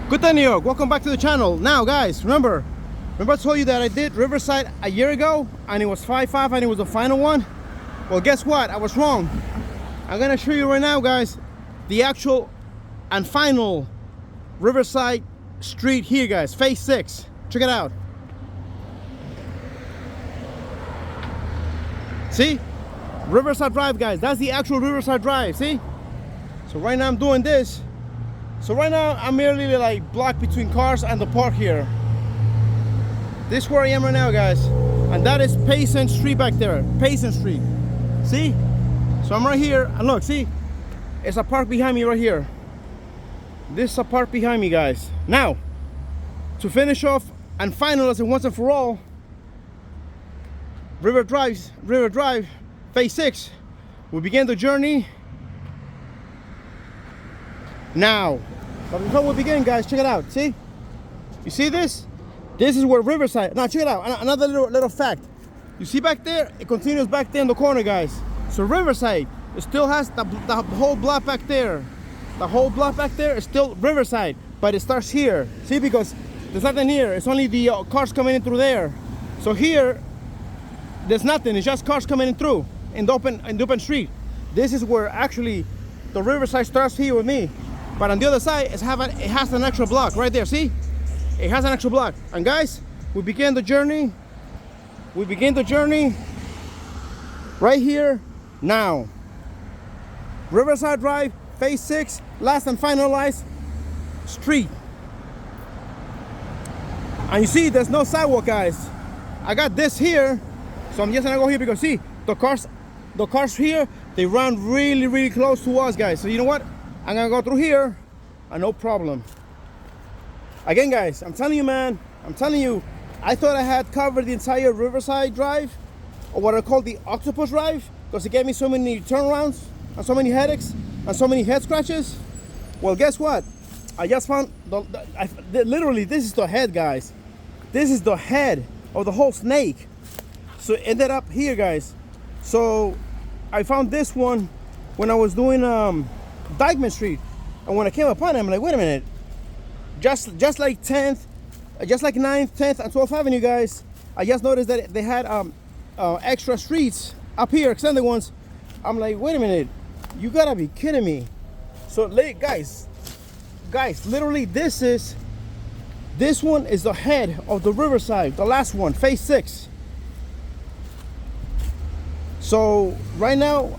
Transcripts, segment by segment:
Good day, New York. Welcome back to the channel. Now, guys, remember I told you that I did Riverside a year ago and it was 5.5 and it was the final one? Well, guess what? I was wrong. I'm gonna show you right now, guys, the actual and final Riverside street here, guys. Phase 6. Check it out. See? Riverside Drive, guys. That's the actual Riverside Drive, see? So right now I'm doing this. So right now I'm merely like blocked between cars and the park here. This is where I am right now, guys. And that is Payson Street back there. Payson Street. See? So I'm right here and look, see? It's a park behind me right here. This is a park behind me, guys. Now, to finish off and finalize it once and for all, River Drive, Phase 6. We begin the journey now. But before we begin, guys, check it out. See? You see this? This is where Riverside. Now check it out. Another little fact. You see back there? It continues back there in the corner, guys. So Riverside, it still has the whole block back there. The whole block back there is still Riverside, but it starts here. See, because there's nothing here. It's only the cars coming in through there. So here, there's nothing. It's just cars coming in through in the open street. This is where actually the Riverside starts here with me. But on the other side, it has an extra block right there. See, it has an extra block. And guys, we begin the journey. We begin the journey right here now. Riverside Drive, Phase 6, last and finalized street. And you see, there's no sidewalk, guys. I got this here, so I'm just gonna go here because see, the cars here, they run really close to us, guys. So you know what? I'm gonna go through here and no problem. Again, guys, I'm telling you, man, I thought I had covered the entire Riverside Drive, or what I call the Octopus Drive, because it gave me so many turnarounds and so many headaches and so many head scratches. Well, guess what? I just found literally, this is the head, guys. This is the head of the whole snake. So it ended up here, guys. So I found this one when I was doing Dykeman Street, and when I came upon it, I'm like, wait a minute, just like 10th, just like 9th, 10th, and 12th Avenue, guys, I just noticed that they had extra streets up here, extended ones. I'm like, wait a minute, you gotta be kidding me. So guys, literally this one is the head of the Riverside, the last one, Phase 6. So right now,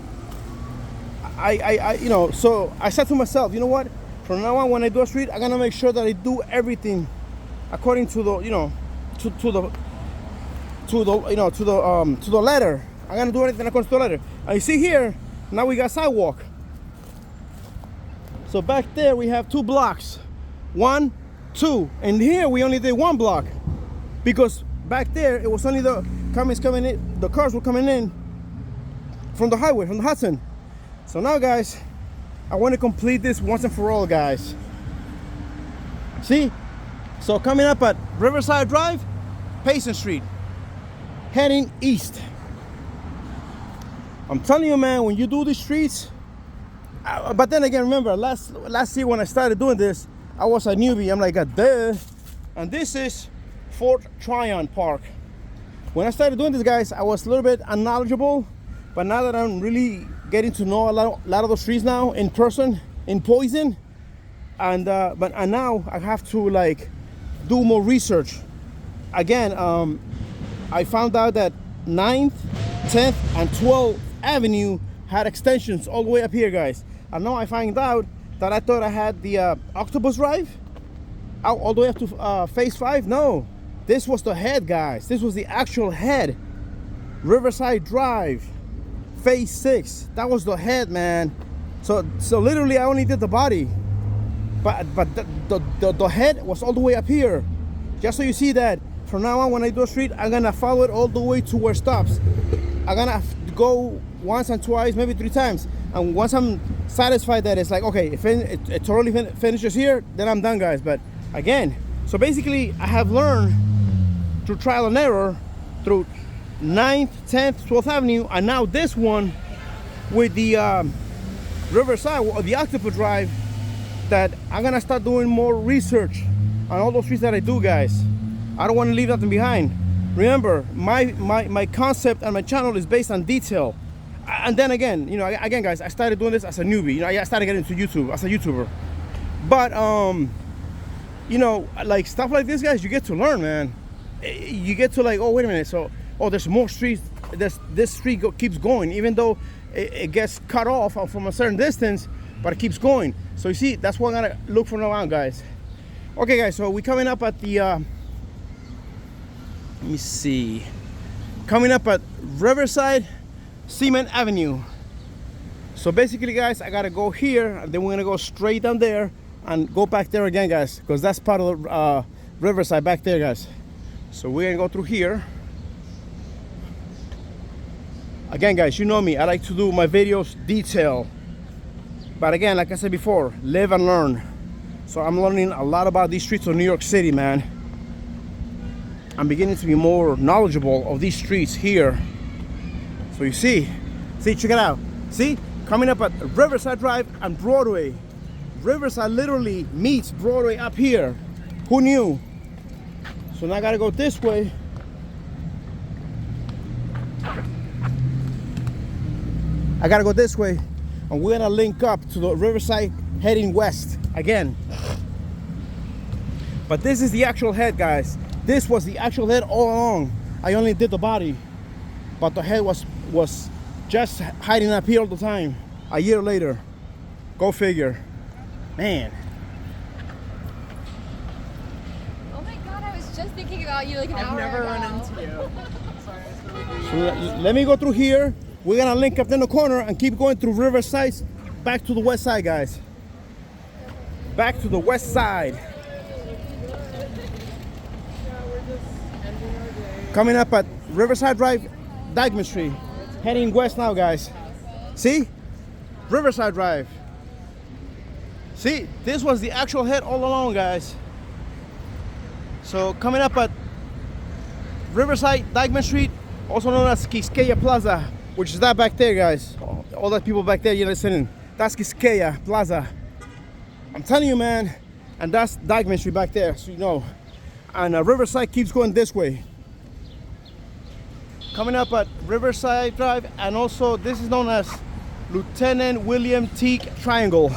so I said to myself, you know what? From now on, when I do a street, I'm gonna make sure that I do everything according to the, to the letter. I'm gonna do anything according to the letter. And you see here, now we got sidewalk. So back there we have 2 blocks, 1, 2, and here we only did 1 block because back there it was only the cars were coming in from the highway, from the Hudson. So now, guys, I want to complete this once and for all, guys. See? So coming up at Riverside Drive, Payson Street, heading east. I'm telling you, man, when you do these streets, but then again, remember, last year when I started doing this, I was a newbie. I'm like, duh. And this is Fort Tryon Park. When I started doing this, guys, I was a little bit unknowledgeable. But now that I'm really getting to know a lot of the streets now in person, in Poison, and now I have to like do more research. Again, I found out that 9th, 10th, and 12th Avenue had extensions all the way up here, guys. And now I find out that I thought I had the Octopus Drive out all the way up to Phase 5. No, this was the head, guys. This was the actual head. Riverside Drive, Phase 6. That was the head, man. So literally I only did the body, but the head was all the way up here. Just so you see that from now on, when I do a street, I'm gonna follow it all the way to where it stops. I'm gonna go once and twice, maybe 3 times, and once I'm satisfied that it's like, okay, if it totally finishes here, then I'm done, guys. But again, so basically I have learned through trial and error through 9th, 10th, 12th Avenue, and now this one with the Riverside, or the Octopus Drive, that I'm gonna start doing more research on all those streets that I do, guys. I don't want to leave nothing behind. Remember, my concept and my channel is based on detail. And then again, you know, again, guys, I started doing this as a newbie. You know, I started getting into YouTube as a YouTuber. But you know, like stuff like this, guys, you get to learn, man. You get to like, oh, wait a minute. So, oh, there's more streets. This street keeps going, even though it gets cut off from a certain distance, but it keeps going. So you see, that's what I'm gonna look for now on, guys. Okay, guys, so we're coming up at the let me see, coming up at Riverside Cement Avenue. So basically, guys, I gotta go here, and then we're gonna go straight down there and go back there again, guys, because that's part of the Riverside back there, guys. So we're gonna go through here. Again, guys, you know me, I like to do my videos detail. But again, like I said before, live and learn. So I'm learning a lot about these streets of New York City, man. I'm beginning to be more knowledgeable of these streets here. So you see, check it out. See, coming up at Riverside Drive and Broadway. Riverside literally meets Broadway up here. Who knew? So now I gotta go this way. I gotta go this way, and we're gonna link up to the Riverside heading west again. But this is the actual head, guys. This was the actual head all along. I only did the body, but the head was just hiding up here all the time. A year later, go figure, man. Oh my God, I was just thinking about you like an hour ago. I've never run into you. Sorry, So let me go through here. We're gonna link up in the corner and keep going through Riverside back to the west side, guys. Back to the west side. Coming up at Riverside Drive, Dykeman Street. Heading west now, guys. See? Riverside Drive. See? This was the actual head all along, guys. So coming up at Riverside, Dykeman Street, also known as Quisqueya Plaza, which is that back there, guys. All that people back there, you're listening. That's Quisqueya Plaza. I'm telling you, man. And that's Dykeman Street back there, so you know. And Riverside keeps going this way. Coming up at Riverside Drive, and also this is known as Lieutenant William Teague Triangle.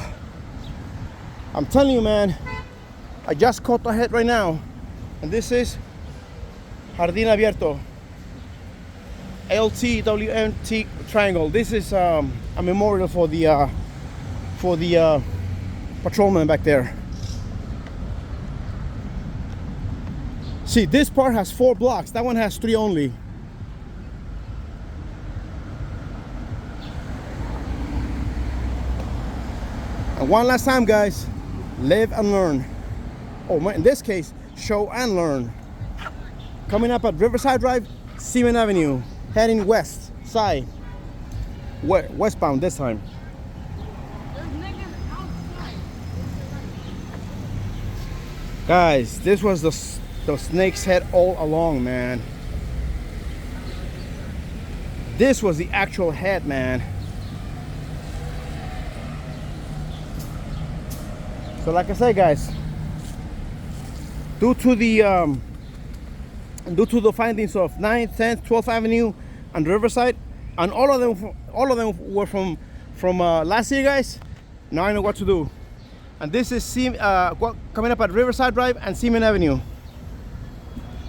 I'm telling you, man. I just caught the head right now. And this is Jardín Abierto. LTWM Triangle. This is a memorial for the patrolman back there. See, this part has 4 blocks. That one has 3 only. And one last time, guys, live and learn. Oh, in this case, show and learn. Coming up at Riverside Drive, Cement Avenue. Heading west side, westbound this time. Guys, this was the snake's head all along, man. This was the actual head, man. So like I said, guys, due to the findings of 9th, 10th, 12th Avenue and Riverside, and all of them were from last year, guys. Now I know what to do. And this is coming up at Riverside Drive and Cement Avenue.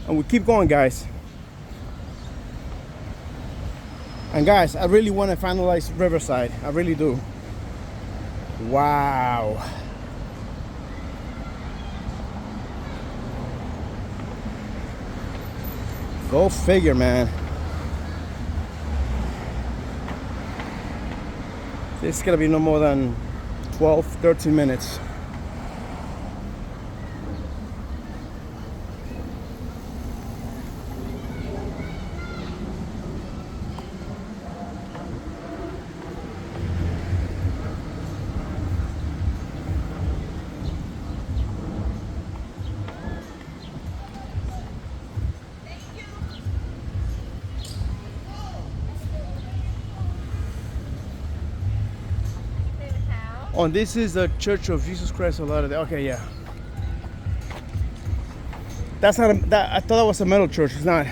And we keep going, guys. And guys, I really want to finalize Riverside. I really do. Wow. Go figure, man. This is gonna be no more than 12, 13 minutes. Oh, and this is the Church of Jesus Christ of Latter-day. Okay, yeah. That's not I thought that was a metal church. It's not.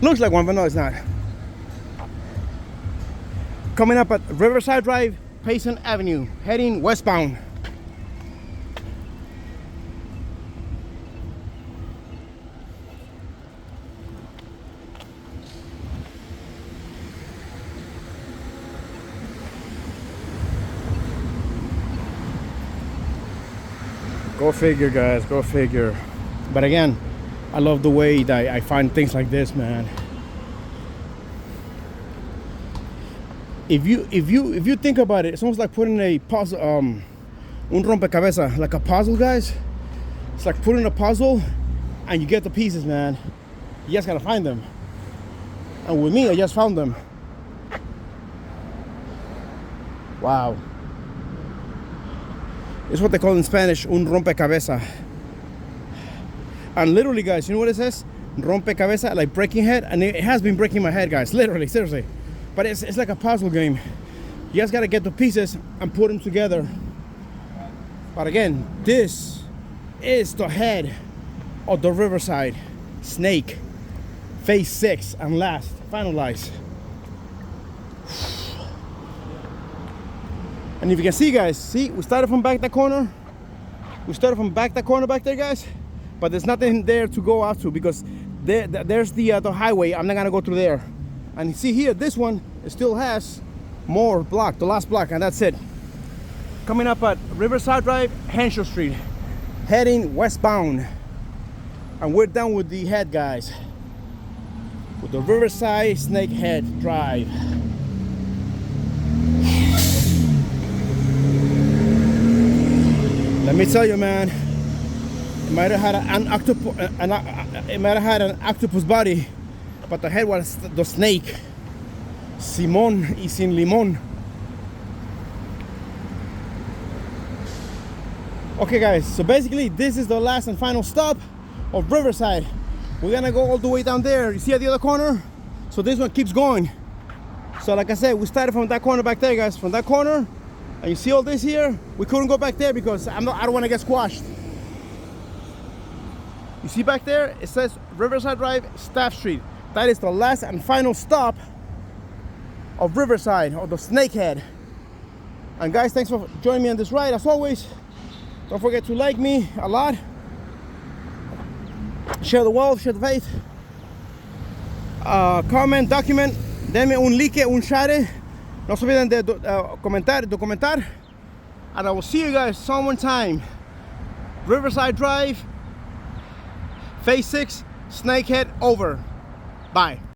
Looks like one, but no, it's not. Coming up at Riverside Drive, Payson Avenue, heading westbound. Go figure, guys, go figure. But again, I love the way that I find things like this, man. If you think about it, it's almost like putting a puzzle, un rompecabezas, like a puzzle, guys. It's like putting a puzzle and you get the pieces, man. You just gotta find them. And with me, I just found them. Wow. It's what they call in Spanish, un rompecabezas. And literally, guys, you know what it says? Rompecabezas, like breaking head. And it has been breaking my head, guys, literally, seriously. But it's like a puzzle game. You just gotta get the pieces and put them together. But again, this is the head of the Riverside snake. Phase 6 and last, finalized. And if you can see, guys, see, we started from back that corner. We started from back that corner back there, guys. But there's nothing there to go out to because there's the highway. I'm not gonna go through there. And you see here, this one, it still has more block, the last block, and that's it. Coming up at Riverside Drive, Henshaw Street, heading westbound. And we're done with the head, guys. With the Riverside Snakehead Drive. Let me tell you, man, it might have had an octopus body, but the head was the snake. Simón y sin limón. Okay, guys, so basically this is the last and final stop of Riverside. We're gonna go all the way down there. You see at the other corner? So this one keeps going. So like I said, we started from that corner back there, guys, from that corner. And you see all this here? We couldn't go back there because I don't want to get squashed. You see back there? It says Riverside Drive, Staff Street. That is the last and final stop of Riverside, or the Snakehead. And guys, thanks for joining me on this ride. As always, don't forget to like me a lot. Share the world, share the faith. Comment, document, denme un like, un share. No se olviden de documentar. And I will see you guys some more time. Riverside Drive, Phase 6, Snakehead over. Bye.